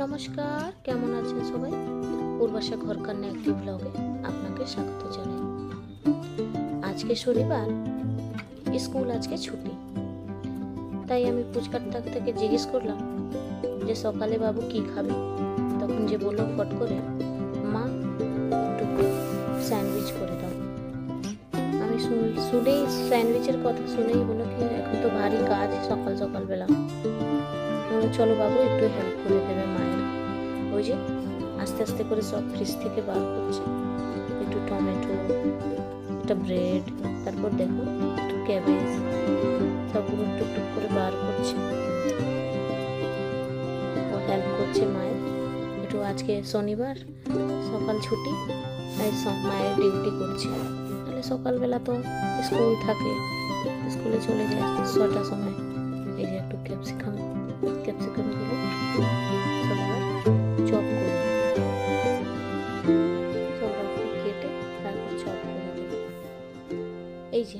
নমস্কার, কেমন আছেন সবাই? পূর্বাশা ঘর কান্না একটি ব্লগে আপনাকে স্বাগত জানাই। আজকে শনিবার, স্কুল আজকে ছুটি। তাই আমি পুচকার থেকে জিজ্ঞেস করলাম যে সকালে বাবু কি খাবে। তখন যে বললো ফট করে, মা একটু স্যান্ডউইচ করে দাও। আমি শুনেই স্যান্ডউইচের কথা শুনেই বললো কি এখন তো ভারী কাজ সকাল সকালবেলা, চলো বাবু একটু হেল্প করে দেবে মায়ের। ওই যে আস্তে আস্তে করে সব ফ্রিজ থেকে বার করছে, একটু টমেটো, একটা ব্রেড, তারপর দেখো একটু ক্যাবেজ, সবগুলো টুকটুক করে বার করছে। ও হেল্প করছে মায়ের একটু। আজকে শনিবার, সকাল ছুটি, তাই সব মায়ের ডিউটি করছে। তাহলে সকালবেলা তো স্কুল থাকে, স্কুলে চলে যায় 6টার সময়। এই যে একটু ক্যাপসিকাম দিলে সবার চপ করে কেটে তারপর চপ করে দেবে। এই যে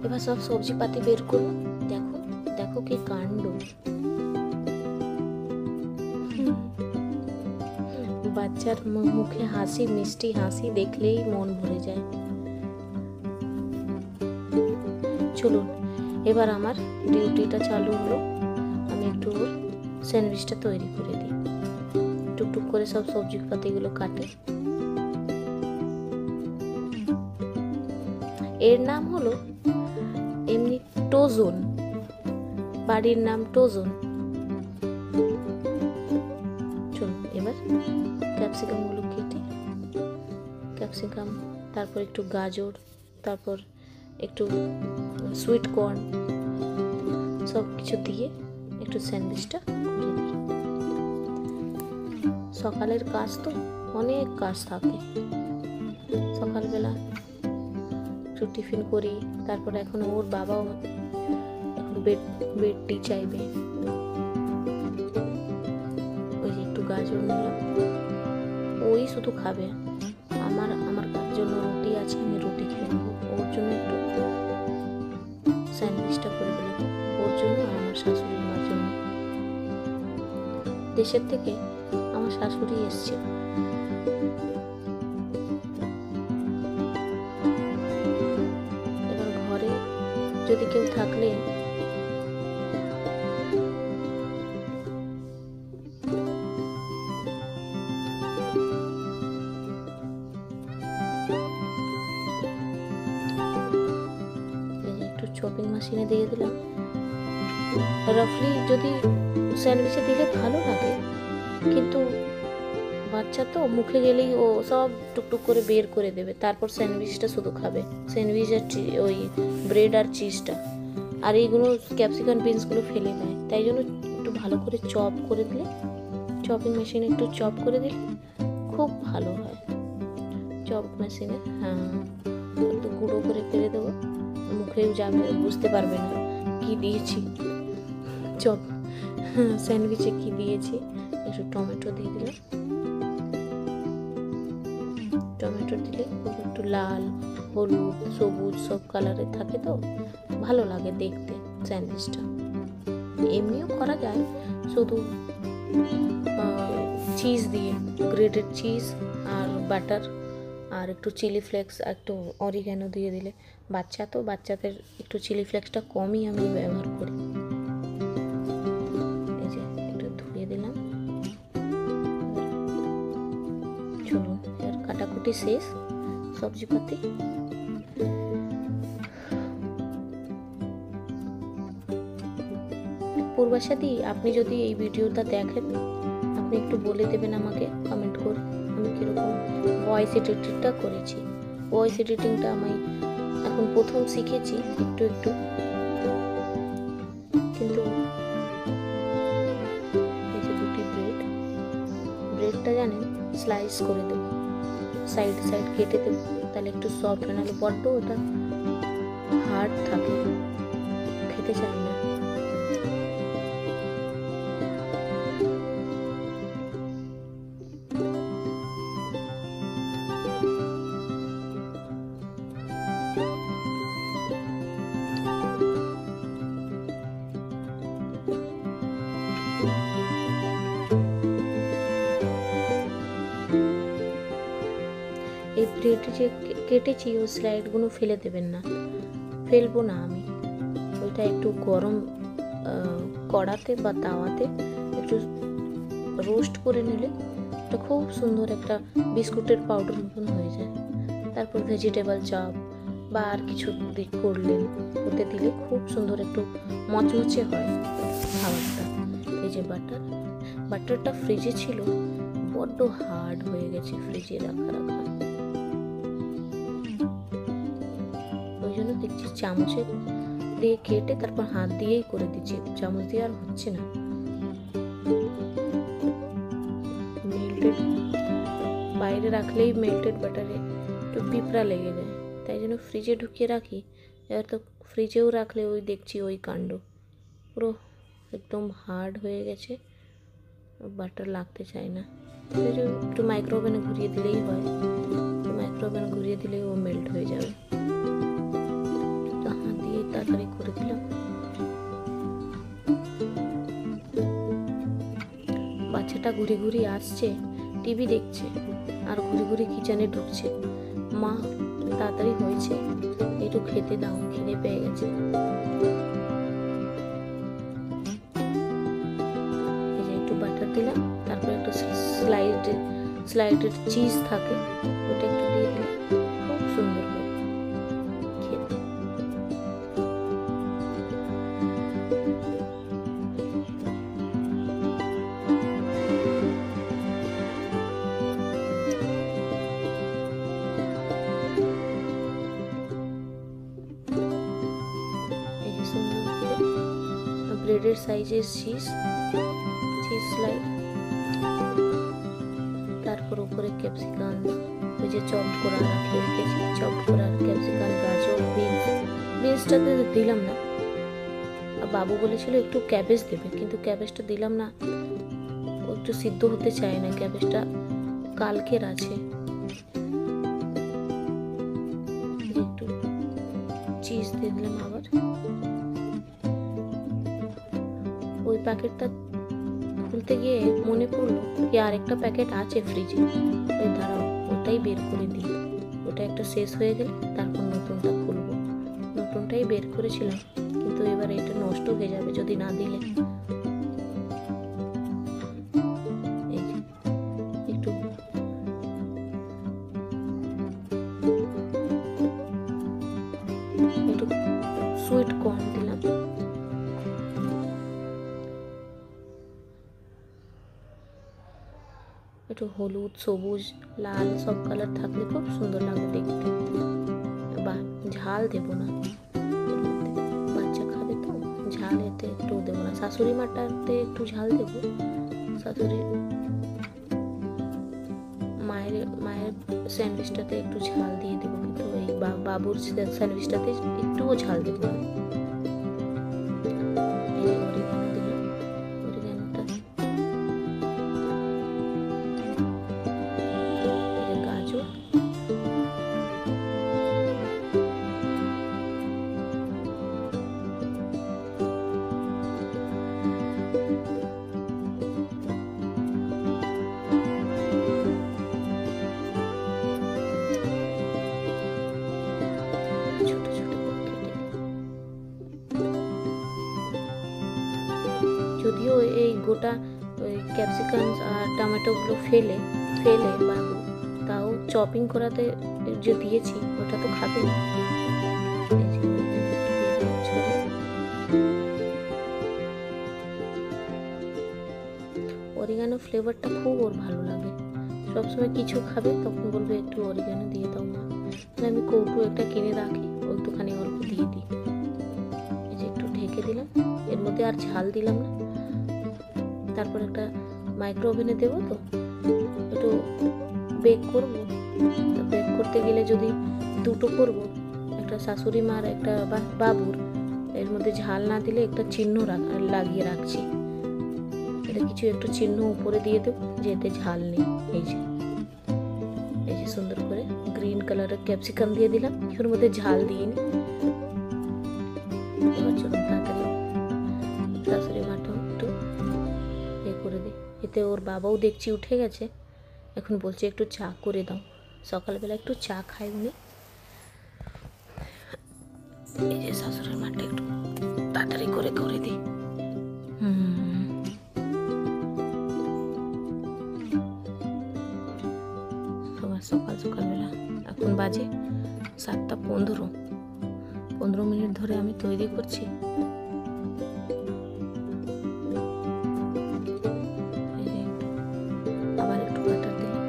এবার সব সবজি পাতি বের করো। দেখো দেখো কি কাণ্ড! বাচ্চার মুখে হাসি, মিষ্টি হাসি দেখলেই মন ভরে যায়। চলুন এবার আমার ডিউটিটা চালু হলো। আমি একটু স্যান্ডউইচটা তৈরি করে দিই। টুকটুক করে সব সবজি পাতিগুলো কাটে। এর নাম হলো এমনি টোজন, বাড়ির নাম টোজন। চলুন এবার ক্যাপসিকাম গুলো কেটে, ক্যাপসিকাম, তারপর একটু গাজর, তারপর একটু সুইট কর্ন, সব কিছু দিয়ে একটু স্যান্ডউইচটা করে দিই। সকালের কাজ তো অনেক কাজ থাকে। সকালবেলা একটু টিফিন করি, তারপর এখন ওর বাবাও এখন বেড টি চাইবে। ওই যে একটু গাজর নিলাম, ওই শুধু খাবে। আমার জন্য রুটি আছে, আমি রুটি খেয়ে নেবো। ওর জন্য একটু স্যান্ডউইচটা করে দিলাম, ওর জন্য আর আমার শাশুড়ি মার জন্য। দেশের থেকে আমার শাশুড়ি এসছে। এবার ঘরে যদি কেউ থাকলে চপিং মেশিনে দিয়ে দিলাম। রাফলি যদি স্যান্ডউইচে দিলে ভালো লাগে, কিন্তু বাচ্চা তো মুখে গেলেই ও সব টুকটুক করে বের করে দেবে। তারপর স্যান্ডউইচটা শুধু খাবে, স্যান্ডউইচ আর ওই ব্রেড আর চিজটা, আর এইগুলো ক্যাপসিকাম বিনসগুলো ফেলে দেয়। তাই জন্য একটু ভালো করে চপ করে দিলে, চপিং মেশিনে একটু চপ করে দিলে খুব ভালো হয়। চপ মেশিনে একটু গুঁড়ো করে ফেলে দেবো, মুখেও যাবে, বুঝতে পারবে না কি দিয়েছি, চপ স্যান্ডউইচে কি দিয়েছি। একটু টমেটো দিয়ে দিলাম, টমেটো দিলে একটু লাল, হলুদ, সবুজ সব কালারের থাকে, তো ভালো লাগে দেখতে স্যান্ডউইচটা। এমনিও করা যায় শুধু চিজ দিয়ে, গ্রেটেড চিজ আর বাটার আর একটু চিলি ফ্লেক্স, একটু অরিগ্যানো দিয়ে দিলে। বাচ্চা তো, বাচ্চাদের একটু চিলি ফ্লেক্সটা কমই আমি ব্যবহার করি। এই যে একটু ধুয়ে দিলাম। চলুন এর কাটাকুটি শেষ, সবজি পাতি। পূর্বাশা দি, আপনি যদি এই ভিডিওটা দেখেন, আপনি একটু বলে দেবেন আমাকে কমেন্ট করে আমি কিরকম ভয়েস এডিটিংটা করেছি। ভয়েস এডিটিংটা আমি এখন প্রথম শিখেছি একটু একটু, কিন্তু এই যে দুটি ব্রেডটা জানেন স্লাইস করে দেবো, সাইড কেটে দেবো, তাহলে একটু সফট হয়। নাহলে বড্ড ওটা হার্ড থাকে, খেতে চাই না। যে কেটেছি ওই স্লাইডগুলো ফেলে দেবেন না, ফেলবো না আমি। ওইটা একটু গরম কড়াতে বা তাওয়াতে একটু রোস্ট করে নিলে এটা খুব সুন্দর একটা বিস্কুটের পাউডার মতন হয়ে যায়। তারপর ভেজিটেবল চপ বা আর কিছু করলেন, ওতে দিলে খুব সুন্দর একটু মচমচে হয় খাবারটা। এই যে বাটারটা ফ্রিজে ছিল, বড্ড হার্ড হয়ে গেছে ফ্রিজে রাখা। ওই জন্য দেখছি চামচে দিয়ে কেটে তারপর হাত দিয়েই করে দিচ্ছি, চামচ দিয়ে আর হচ্ছে না। মেল্টেড বাইরে রাখলেই মেল্টেড বাটারে একটু পিঁপড়া লেগে যায়, তাই জন্য ফ্রিজে ঢুকিয়ে রাখি। এবার তো ফ্রিজেও রাখলে ওই দেখছি ওই কাণ্ড, পুরো একদম হার্ড হয়ে গেছে, বাটার লাগতে চায় না। একটু মাইক্রোওভেনে ঘুরিয়ে দিলেই হয়, মাইক্রোওভেনে ঘুরিয়ে দিলেই ও মেল্ট হয়ে যাবে। তো হাত দিয়ে তাড়াতাড়ি করে দিলাম। বাচ্চাটা ঘুরি ঘুরি আসছে, টিভি দেখছে আর ঘুরি ঘুরি কিচেনে ঢুকছে। মা তাড়াতাড়ি হয়েছে, একটু খেতে দাও, খিদে পেয়ে গেছে। এই যে একটু বাটার দিলাম, তারপর একটু স্লাইডের চিজ থাকে, ওটা একটু দিয়ে দিলাম, খুব সুন্দর হয় খেতে। ব্রেডের সাইজের চিজ স্লাইড, তারপর উপরে ক্যাপসিকাম, ওই যে চপ করা রেখেছি, চপ করার ক্যাপসিকাম, গাজর, বিনসটাতে দিলাম না। আর বাবু বলেছিল একটু ক্যাবেজ দেবে, কিন্তু ক্যাবেজটা দিলাম না, ও একটু সিদ্ধ হতে চায় না, ক্যাবেজটা কালকের আছে। একটু চিজ দিয়ে দিলাম আবার। ওই প্যাকেটটা খুলতে গিয়ে মনে পড়লো কি আরেকটা প্যাকেট আছে ফ্রিজে, ওই দাঁড়াও ওটাই বের করে দিই, ওটা একটা শেষ হয়ে গেলে তারপর নতুনটা খুলবো। নতুনটাই বের করেছিলাম, কিন্তু এবার এটা নষ্ট হয়ে যাবে যদি না দিলে। একটু সুইট কর্ন দিলাম, একটু হলুদ, সবুজ, লাল সব কালার থাকলে খুব সুন্দর লাগে দেখতে। বা ঝাল দেবো না, বাচ্চা খাবে তো, ঝাল এতে একটু দেবো না। শাশুড়ি মাটাতে একটু ঝাল দেবো, শাশুড়ি মায়ের স্যান্ডউইচটাতে একটু ঝাল দিয়ে দেবো, কিন্তু এই বাবুর স্যান্ডউইচটাতে একটুও ঝাল দেবো না। যদিও এই গোটা ওই ক্যাপসিকাম আর টমেটোগুলো ফেলে বাবু, তাও চপিং করাতে যে দিয়েছি ওটা তো খাবে না। অরিগানো ফ্লেভারটা খুব ওর ভালো লাগে, সবসময় কিছু খাবে তখন বলবে একটু অরিগানো দিয়ে দাও মা। আমি কৌটো একটা কিনে রাখি, একটুখানি অল্প দিয়ে দিই। এই যে একটু ঢেকে দিলাম, এর মধ্যে আর ঝাল দিলাম না। তারপর একটা মাইক্রো ওভেনে দেবো, তো একটু বেক করবো। বেক করতে গেলে যদি দুটো করবো, একটা শাশুড়ি মার একটা বাবুর, এর মধ্যে ঝাল না দিলে একটা চিহ্ন লাগিয়ে রাখছি, এটা কিছু একটু চিহ্ন উপরে দিয়ে দেবো যে এতে ঝাল নেই। এই যে সুন্দর করে গ্রিন কালারের ক্যাপসিকাম দিয়ে দিলাম, এর মধ্যে ঝাল দিইনি। এবার চলুন তাড়াতাড়ি শাশুড়ি মাটা একটু করে দিই। এতে ওর বাবাও দেখছি উঠে গেছে, এখন বলছে একটু চা করে দাও। সকালবেলা একটু চা খাই উনি। এই যে শাশুড়ির মাঠটা একটু তাড়াতাড়ি করে করে দিই। সকাল সকালবেলা এখন বাজে 7:15। 15 মিনিট ধরে আমি তৈরি করছি। আবার একটু বাটার দিলাম।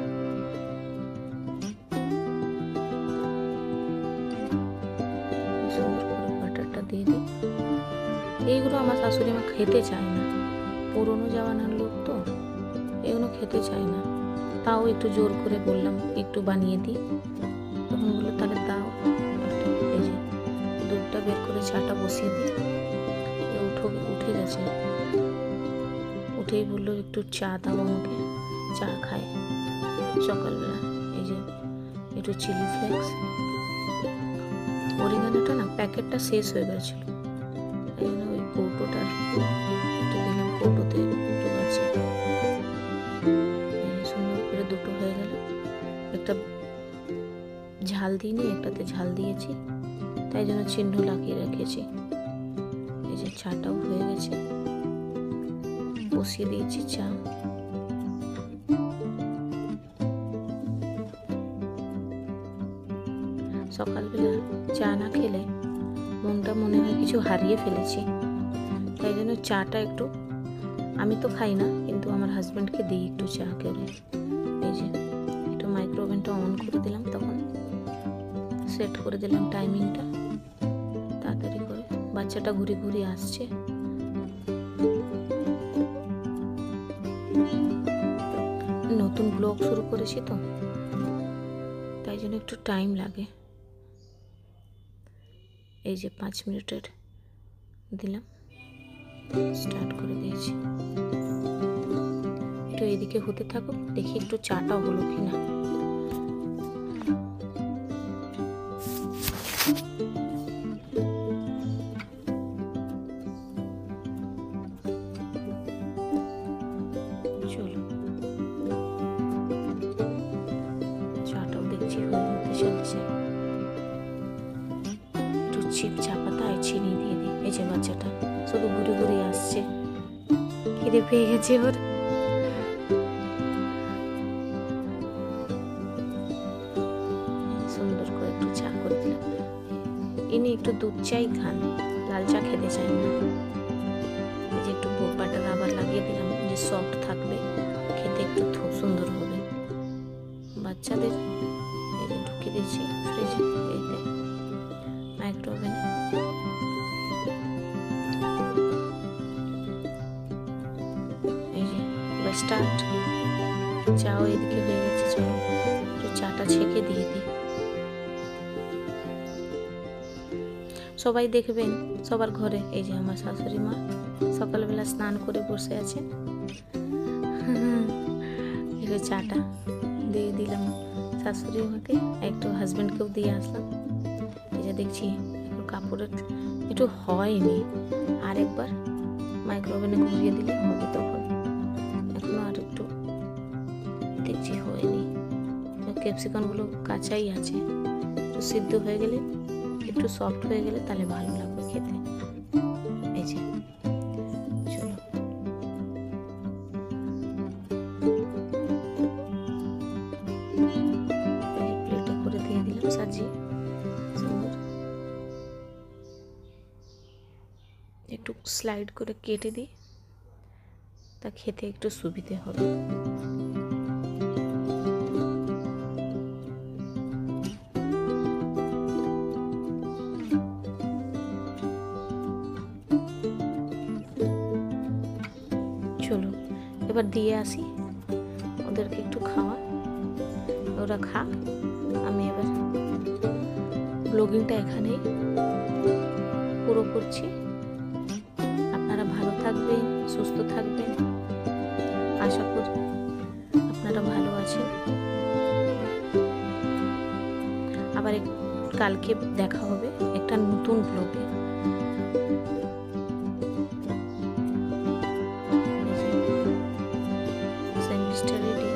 সুন্দর করে বাটারটা দিয়ে দিই। এইগুলো আমার শাশুড়ি মা খেতে চায় না, পুরনো জামানার লোক তো, এগুলো খেতে চায় না। তাও একটু জোর করে বললাম একটু বানিয়ে দিই, তখন বললো তাহলে দাও। এই যে দুধটা বের করে চাটা বসিয়ে দিই। উঠে গেছে, উঠেই বললো একটু চা দাও আমাকে, চা খাই সকালবেলা। এই যে একটু চিলি ফ্লেক্স, অরিগানোটা না প্যাকেটটা শেষ হয়ে গেছিল, এই জন্য ওই কৌটোটার একটু দিলাম, কৌটোতে একটু আছে। সুন্দর করে দুটো হয়ে গেল। একটা ঝাল দিইনি, একটাতে ঝাল দিয়েছি, তাই জন্য চিহ্ন লাগিয়ে রেখেছি। এই যে চাটাও হয়ে গেছে, বসিয়ে দিয়েছি চা। সকালবেলা চা না খেলে মনটা মনে হয় কিছু হারিয়ে ফেলেছি, তাই জন্য চাটা একটু, আমি তো খাই না কিন্তু আমার হাজব্যান্ডকে দিই একটু চা করে। এই যে একটু মাইক্রো ওভেনটা অন করে দিলাম, তখন সেট করে দিলাম টাইমিংটা তাড়াতাড়ি করে। বাচ্চাটা ঘুরে ঘুরে আসছে। নতুন ব্লগ শুরু করেছি তো, তাই জন্য একটু টাইম লাগে। এই যে 5 মিনিটের দিলাম, স্টার্ট করে দিয়েছি। একটু এদিকে হতে থাকুক, দেখি একটু চাটা হলো কিনা। চলো, চাটাও দেখছি হতে চলছে। একটু চা পাতা আর চিনি দিয়ে দিই। এই যে বাচ্চাটা শুধু ঘুরে ঘুরে আসছে, খিদে পেয়ে গেছে ওর। সুন্দর করে একটু চা করে দিলাম। ইনি একটু দুধ চাই খান, লাল চা খেতে চান না। এই যে একটু বাটার আবার লাগিয়ে দিলাম, যে সফট থাকবে, খেতে একটু সুন্দর হবে। বাচ্চাদের এই যে ঢুকিয়ে দিয়েছি ফ্রিজে, এইতে মাইক্রো ওভেনে। এই যে এবার স্টার্ট। চাও এদিকে হয়ে গেছে, চলো একটু চাটা ছেঁকে দিয়ে দিই। সবাই দেখবেন সবার ঘরে, এই যে আমার শাশুড়ি মা সকালবেলা স্নান করে বসে আছে। এবার চাটা দিয়ে দিলাম শাশুড়ি মাকে, একটু হাজব্যান্ডকেও দিয়ে আসলাম। এই যে দেখছি এখন কাপড়ের একটু হয়নি, আরেকবার মাইক্রো ওভেনে ঘুরিয়ে দিলে হবে। তখন এখনো আর একটু দেখছি হয়নি, ক্যাপসিকামগুলো কাঁচাই আছে। একটু সিদ্ধ হয়ে গেলে, একটু সফট হয়ে গেলে তাহলে ভালো লাগবে খেতে। এই যে চলো, প্লেটে করে দিয়ে দিলাম সাজিয়ে সুন্দর। একটু স্লাইড করে কেটে দিই, তা খেতে একটু সুবিধে হবে। চলো এবার দিয়ে আসি, ওদেরকে একটু খাওয়া, ওরা খাক। আমি এবার ব্লগিংটা এখানেই পুরো করছি। আপনারা ভালো থাকবেন, সুস্থ থাকবেন, আশা করি আপনারা ভালো আছেন। আবার কালকে দেখা হবে একটা নতুন ব্লগে। স্যান্ডউইচটা রেডি।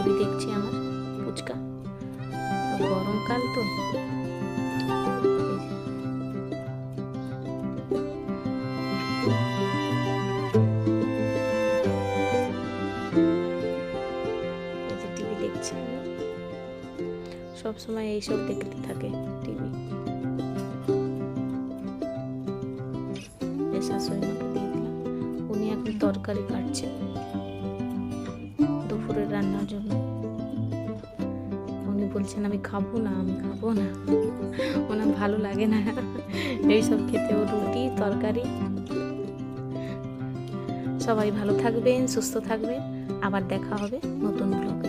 টিভি দেখছে আমার পুচকা, গরমকাল তো। টিভি দেখছে, সব সময় এইসব দেখতে থাকে টিভি। শাশুড়ি মাকে দিয়ে দিলাম, উনি এখন তরকারি কাটছেন দুপুরের রান্নার জন্য। উনি বলছেন আমি খাবো না, ওনার ভালো লাগে না এইসব খেতে, ও রুটি তরকারি। সবাই ভালো থাকবেন, সুস্থ থাকবেন, আবার দেখা হবে নতুন ব্লগ।